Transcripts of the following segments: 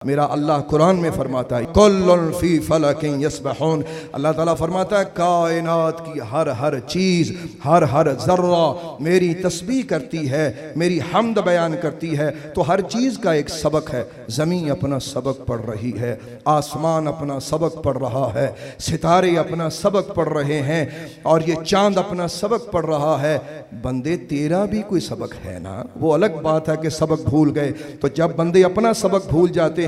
میرا اللہ قرآن میں فرماتا ہے کل فی فلک یسبحون، اللہ تعالیٰ فرماتا ہے کائنات کی ہر چیز، ہر ذرہ میری تسبیح کرتی ہے، میری حمد بیان کرتی ہے۔ تو ہر چیز کا ایک سبق ہے، زمین اپنا سبق پڑھ رہی ہے، آسمان اپنا سبق پڑھ رہا ہے، ستارے اپنا سبق پڑھ رہے ہیں، اور یہ چاند اپنا سبق پڑھ رہا ہے۔ بندے تیرا بھی کوئی سبق ہے نا، وہ الگ بات ہے کہ سبق بھول گئے۔ تو جب بندے اپنا سبق بھول جاتے ہیں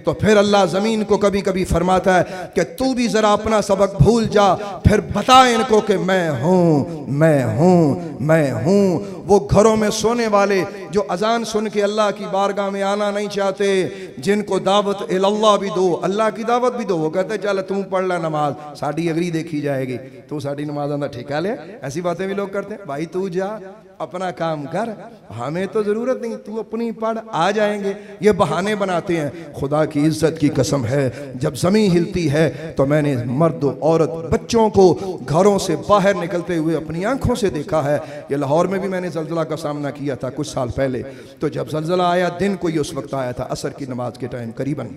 تو پھر اللہ زمین کو کبھی کبھی فرماتا ہے کہ تو بھی ذرا اپنا سبق بھول جا، پھر بتا ان کو کہ میں ہوں۔ وہ گھروں میں سونے والے جو اذان سن کے اللہ کی بارگاہ میں آنا نہیں چاہتے، جن کو دعوت اللہ بھی دو، اللہ کی دعوت بھی دو، وہ کہتے ہیں چل تم پڑھ لے نماز، ساڑی اگری دیکھی جائے گی، تو ساڑی نماز اندر ٹھیکا لے۔ ایسی باتیں بھی لوگ کرتے ہیں، بھائی تو جا اپنا کام کر، ہمیں تو ضرورت نہیں، تو اپنی پڑھ، آ جائیں گے۔ یہ بہانے بناتے ہیں۔ خدا کی عزت کی قسم ہے، جب زمین ہلتی ہے تو میں نے مرد و عورت بچوں کو گھروں سے باہر نکلتے ہوئے اپنی آنکھوں سے دیکھا ہے۔ یہ لاہور میں بھی میں نے زلزلہ کا سامنا کیا تھا کچھ سال پہلے، تو جب زلزلہ آیا دن کو یہ اس وقت آیا تھا عصر کی نماز کے ٹائم قریباً،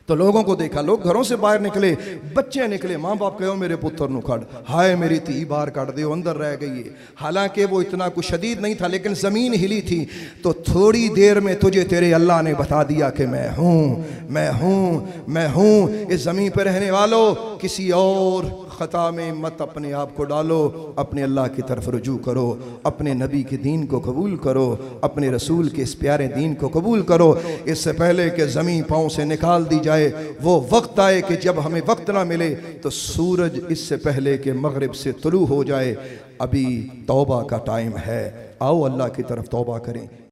تو لوگوں کو دیکھا، لوگ گھروں سے باہر نکلے، بچے نکلے، ماں باپ کہو میرے پتر نو کھڑ، ہائے میری تھی باہر کٹ دے، اندر رہ گئی ہے۔ حالانکہ وہ اتنا کچھ شدید نہیں تھا، لیکن زمین ہلی تھی، تو تھوڑی دیر میں تجھے تیرے اللہ نے بتا دیا کہ میں ہوں۔ اس زمین پہ رہنے والوں، کسی اور خطا میں مت اپنے آپ کو ڈالو، اپنے اللہ کی طرف رجوع کرو، اپنے نبی کے دین کو قبول کرو، اپنے رسول کے اس پیارے دین کو قبول کرو۔ اس سے پہلے کہ زمین پاؤں سے نکال دی جائے، وہ وقت آئے کہ جب ہمیں وقت نہ ملے تو سورج اس سے پہلے کہ مغرب سے طلوع ہو جائے۔ ابھی توبہ کا ٹائم ہے، آؤ اللہ کی طرف توبہ کریں۔